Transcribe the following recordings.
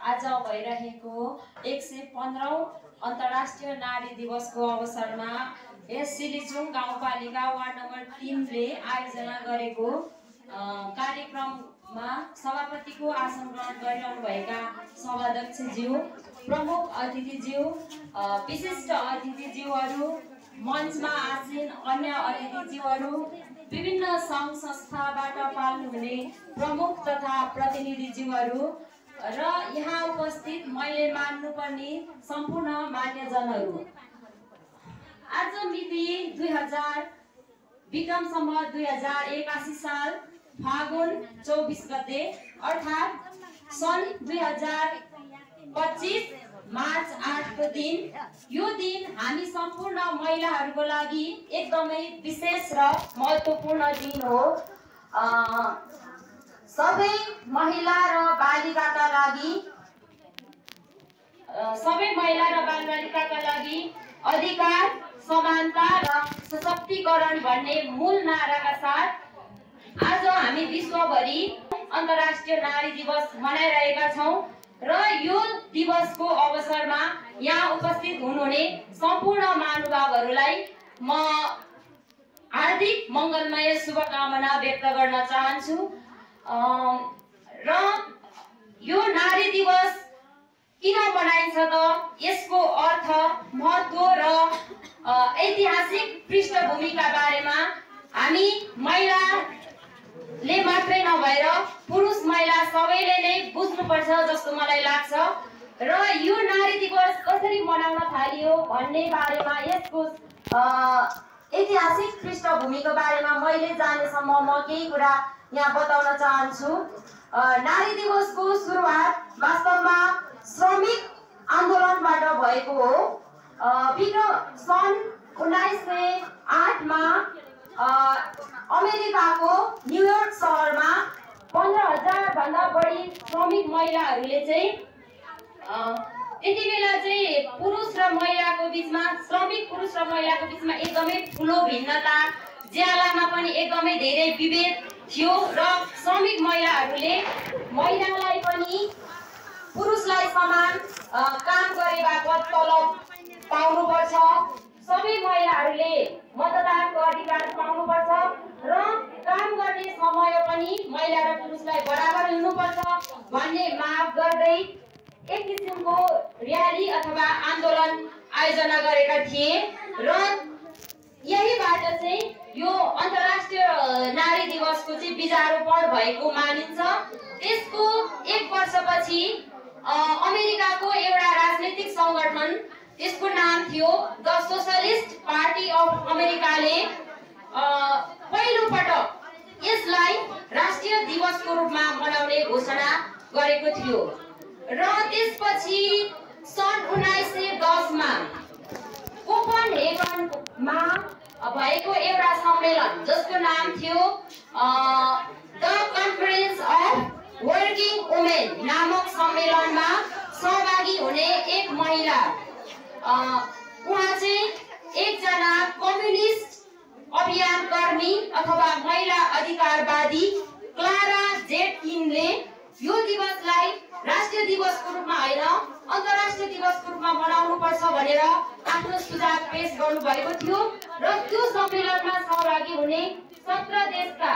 आज भइरहेको 115औं अन्तर्राष्ट्रिय नारी दिवसको अवसरमा यस सिलिचुङ गाउँपालिका वार्ड नम्बर 3 ले आयोजना गरेको कार्यक्रममा सभापतिको आसन ग्रहण गरिरहनुभएका सभाध्यक्षज्यू, प्रमुख अतिथिज्यू, विशिष्ट अतिथिज्यूहरू, मञ्चमा आसीन अन्य अतिथिज्यूहरू, विभिन्न सङ्घ संस्थाबाट पाल्नुहुने प्रमुख तथा प्रतिनिधिज्यूहरू र यहाँ उपस्थित मैले मान्नुपर्ने सम्पूर्ण मान्यजनहरू। आज मिति 2000 विक्रम सम्वत 2081 साल फागुन 24 गते अर्थात् सन् 2025 मार्च 8 को दिन, यो दिन हामी सम्पूर्ण महिलाहरूको लागि एकदमै विशेष र महत्त्वपूर्ण दिन हो। सबै महिला र बालिकाका लागि अधिकार, समानता र सशक्तिकरण भन्ने मूल नाराका साथ आज हामी विश्वभरि अन्तर्राष्ट्रिय नारी दिवस मनाइरहेका छौं र यो दिवसको अवसरमा यहाँ उपस्थित हुनुहुने सम्पूर्ण महानुभावहरूलाई म हार्दिक मङ्गलमय शुभकामना व्यक्त गर्न चाहन्छु। र यो नारी दिवस किन मनाइन्छ त, यसको अर्थ, महत्त्व र ऐतिहासिक पृष्ठभूमिका बारेमा हामी महिलाले मात्रै नभएर पुरुष महिला सबैले नै बुझ्नुपर्छ जस्तो मलाई लाग्छ। र यो नारी दिवस कसरी मनाउन थालियो भन्ने बारेमा, यसको ऐतिहासिक पृष्ठभूमिको बारेमा मैले जानेसम्म म केही कुरा यहाँ बताउन चाहन्छु। नारी दिवसको सुरुवात वास्तवमा श्रमिक आन्दोलनबाट भएको हो। सन् 1908 मा अमेरिकाको न्युयोर्क सहरमा 15,000 भन्दा बढी श्रमिक महिलाहरूले चाहिँ त्यति बेला चाहिँ पुरुष र महिलाको बिचमा, श्रमिक पुरुष र महिलाको बिचमा एकदमै ठुलो भिन्नता, ज्यालामा पनि एकदमै धेरै विभेद थियो र श्रमिक महिलाहरूले महिलालाई पनि पुरुषलाई समान काम गरे बापत तलब पाउनुपर्छ, सबै महिलाहरूले मतदानको अधिकार पाउनुपर्छ र काम गर्ने समय पनि महिला र पुरुषलाई बराबर हुनुपर्छ भन्ने माग गर्दै एक किसिमको र्याली अथवा आन्दोलन आयोजना गरेका थिए र यहीबाट चाहिँ यो अन्तर्राष्ट्रिय नारी दिवसको चाहिँ बीजारोपण भएको मानिन्छ। त्यसको एक वर्षपछि अमेरिकाको एउटा राजनीतिक संगठन, त्यसको नाम थियो द सोशलिस्ट पार्टी अफ अमेरिकाले पहिलो पटक यसलाई राष्ट्रिय दिवसको रूपमा मनाउने घोषणा गरेको थियो र त्यसपछि सन् 1910 मा कोपनहेगनमा भएको एउटा सम्मेलन जसको नाम थियो the conference of working women नामक सम्मेलनमा सहभागी हुने एक महिला, उहाँ चाहिँ एकजना कम्युनिस्ट अभियान कर्मी अथवा महिला अधिकारवादी क्लारा जेटकिनले यो दिवसलाई राष्ट्रिय दिवसको रूपमा होइन अन्तर्राष्ट्रिय दिवसको रूपमा मनाउनुपर्छ भनेर आफ्नो सुझाव पेश गर्नुभएको थियो र त्यो सम्मेलनमा सहभागी हुने 17 देशका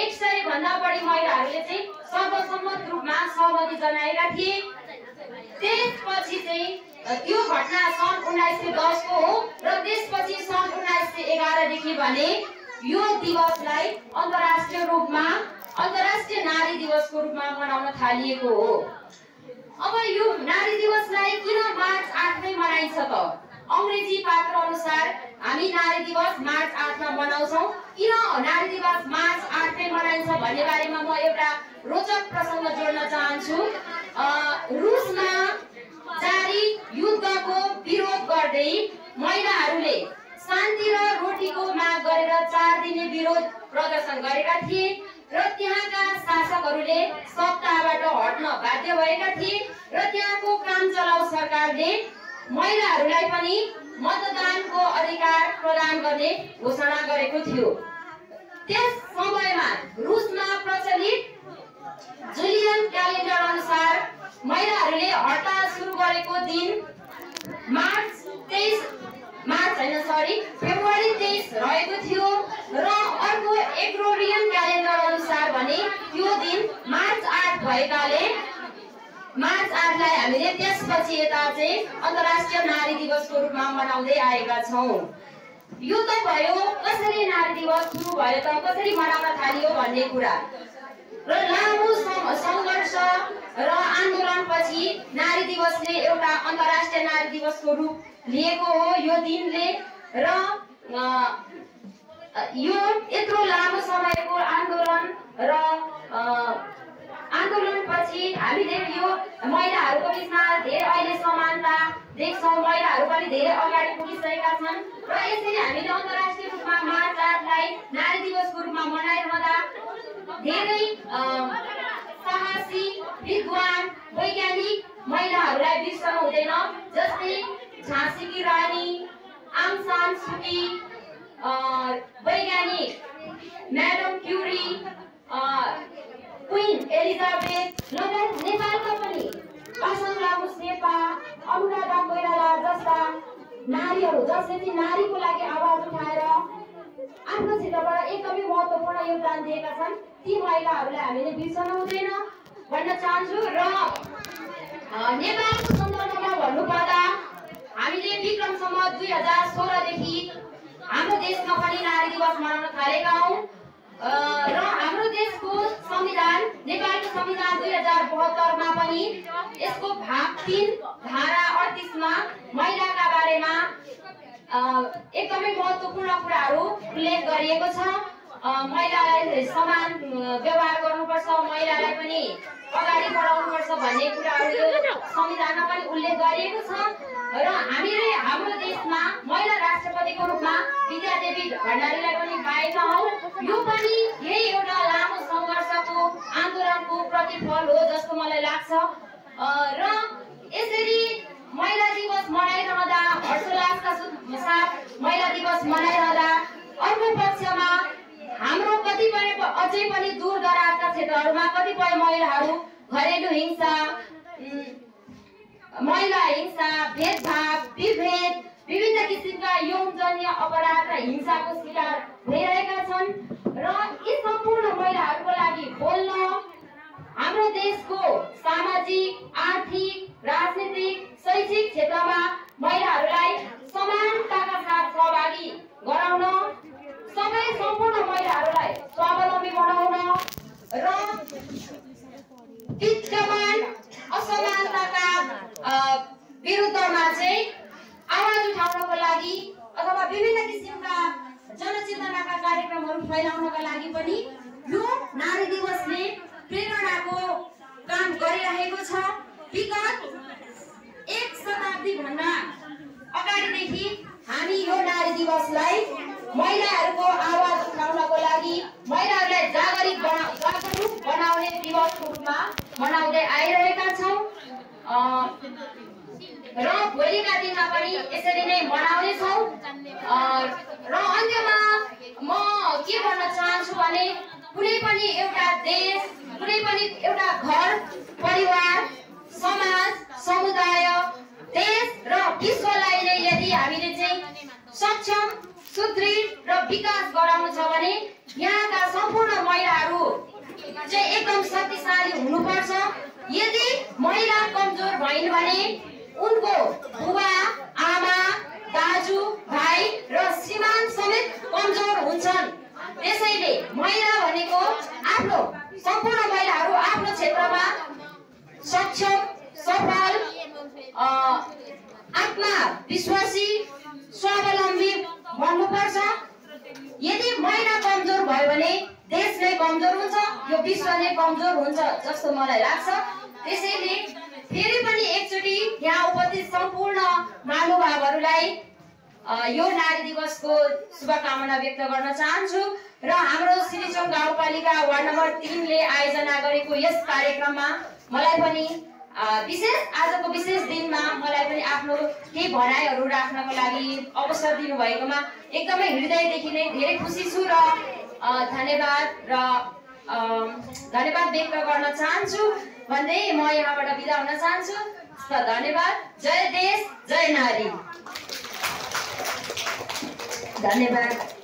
100 भन्दा बढी महिलाहरूले चाहिँ सर्वसम्मत रूपमा सहमति जनाएका थिए। त्यसपछि चाहिँ त्यो घटना सन् 1910 को हो र त्यसपछि सन् 1911 देखि भने यो दिवसलाई अन्तर्राष्ट्रिय नारी दिवसको रूपमा मनाउन थालिएको हो। अब यो नारी दिवसलाई किन मार्च 8 मै मनाइन्छ त? अंग्रेजी पात्र अनुसार हामी नारी दिवस मार्च 8 मा मनाउँछौं। किन नारी दिवस मार्च 8 मै मनाइन्छ भन्ने बारेमा म एउटा रोचक प्रसंग जोड्न चाहन्छु। रुसमा जारी युद्धको विरोध गर्दै महिलाहरूले शान्ति र रोटीको माग गरेर 4 दिने विरोध प्रदर्शन गरेका थिए र त्यहाँका शासकहरूले सत्ताबाट हट्न बाध्य भएका थिए र त्यहाँको काम चलाउ सरकारले महिलाहरूलाई पनि मतदानको अधिकार प्रदान गर्ने घोषणा गरेको थियो। त्यस समयमा रुसमा प्रचलित जुलियन क्यालेन्डर अनुसार महिलाहरूले हडताल सुरु गरेको दिन फेब्रुअरी 23 रहेको थियो र अर्को एग्रोरियन क्यालेन्डर अनुसार भने त्यो दिन मार्च 8 भएकाले मार्च 8 लाई हामीले त्यसपछि यता चाहिँ अन्तर्राष्ट्रिय नारी दिवसको रूपमा मनाउँदै आएका छौं। यो त भयो कसरी नारी दिवस सुरु भयो त कसरी मनाउन थालियो भन्ने कुरा र लामो संघर्ष र आन्दोलनपछि नारी दिवसले एउटा अन्तर्राष्ट्रिय नारी दिवसको रूप लिएको हो यो दिनले र यो यत्रो लामो समयको आन्दोलन र आन्दोलनपछि हामीले यो महिलाहरूको बीचमा धेरै अहिले समानता देख्छौँ। महिलाहरू पनि धेरै अगाडि पुगिसकेका छन् र यसरी हामीले अन्तर्राष्ट्रिय रूपमा मार्च 8 लाई नारी दिवसको रूपमा मनाइरहँदा धेरै साहसी विद्वान वैज्ञानिक महिलाहरूलाई बिर्सन हुँदैन। जस्तै झाँसीकी रानी, आङ सान सुकी, वैज्ञानिक म्याडम क्युरी, क्वीन एलिजाबेथ, नेपालका पनि पासाङ लामो शेर्पा, अनुराधा कोइराला जस्ता नारीहरू जसले चाहिँ नारीको लागि आवाज उठाएर आफ्नो क्षेत्रबाट एकदमै महत्त्वपूर्ण योगदान दिएका छन्। ती महिलाहरूलाई हामीले बिर्सन हुँदैन भन्न चाहन्छु। र नेपालको सन्दर्भमा भन्नुपर्दा हामीले विक्रम सम्वत 2016 देखि हाम्रो देशमा पनि नारी दिवस मनाउन थालेका हौं र हाम्रो देशको संविधान नेपालको संविधान 2072 मा पनि यसको भाग 3 धारा 38 मा महिलाका बारेमा एकदमै महत्त्वपूर्ण कुराहरू उल्लेख गरिएको छ। महिलालाई समान व्यवहार गर्नुपर्छ, महिलालाई पनि अगाडि बढाउनुपर्छ भन्ने कुराहरू यो संविधानमा पनि उल्लेख गरिएको छ र हामीले हाम्रो देशमा महिला राष्ट्रपतिको रूपमा विद्यादेवी भण्डारीलाई पनि पाएका हौं। यो पनि यही एउटा लामो संघर्षको आन्दोलनको प्रतिफल हो जस्तो मलाई लाग्छ र यसरी महिला दिवस मनाइरहँदा हर्षोल्लासका साथ महिला दिवस मनाइरहँदा अर्को पक्षमा हाम्रो कतिपय अझै पनि दूर दराजका क्षेत्रहरूमा कतिपय महिलाहरू घरेलु हिंसा, महिला हिंसा, भेदभाव, विभेद, विभिन्न किसिमका यौनजन्य अपराध र हिंसाको शिकार भइरहेका छन् र यी सम्पूर्ण महिलाहरूको लागि बोल्न हाम्रो देशको सामाजिक, आर्थिक, राजनीतिक, शैक्षिक क्षेत्रमा महिलाहरूलाई समानताका साथ सहभागी गराउन, सबै सम्पूर्ण महिलाहरूलाई स्वावलम्बी बनाउन र विद्यमान असमानताका विरुद्धमा चाहिँ आवाज उठाउनको लागि अथवा विभिन्न किसिमका जनचेतनाका कार्यक्रमहरू फैलाउनका लागि पनि यो नारी दिवसले प्रेरणाको काम गरिरहेको छ। विगत 1 शताब्दी भन्दा अगाडिदेखि हामी यो नारी दिवसलाई महिलाहरूको आवाज उठाउनको लागि, महिलाहरूलाई जागरुक बनाउने दिवसको रूपमा मनाउँदै आइरहेका छौं र भोलिका दिनमा पनि यसरी नै मनाउने छौं। र अन्त्यमा म के भन्न चाहन्छु भने कुनै पनि एउटा देश, कुनै पनि एउटा घर, परिवार, समाज, समुदाय, देश र विश्वलाई नै यदि हामीले चाहिँ सक्षम, सुदृढ र विकास गराउनु छ भने यहाँका सम्पूर्ण महिलाहरू चाहिँ एकदम शक्तिशाली हुनुपर्छ। यदि महिला कमजोर भइन् भने उनको बुबा, आमा, दाजु, भाइ र श्रीमान समेत कमजोर हुन्छन्। त्यसैले महिला भनेको आफ्नो सम्पूर्ण महिलाहरू आफ्नो क्षेत्रमा सक्षम, सफल, आत्मविश्वासी, स्वावलम्बी बन्नुपर्छ। यदि महिला कमजोर भयो भने देश नै कमजोर हुन्छ, यो विश्व नै कमजोर हुन्छ जस्तो मलाई लाग्छ। त्यसैले फेरि पनि एकचोटि यहाँ उपस्थित सम्पूर्ण महानुभावहरूलाई यो नारी दिवसको शुभकामना व्यक्त गर्न चाहन्छु र हाम्रो श्रीचोक गाउँपालिका वार्ड नम्बर 3 ले आयोजना गरेको यस कार्यक्रममा मलाई पनि आजको विशेष दिनमा मलाई पनि आफ्नो केही भनाइहरू राख्नको लागि अवसर दिनुभएकोमा एकदमै हृदयदेखि नै धेरै खुसी छु र धन्यवाद व्यक्त गर्न चाहन्छु। भन्दै म यहाँबाट बिदा हुन चाहन्छु। धन्यवाद। जय देश जय नारी। धन्यवाद।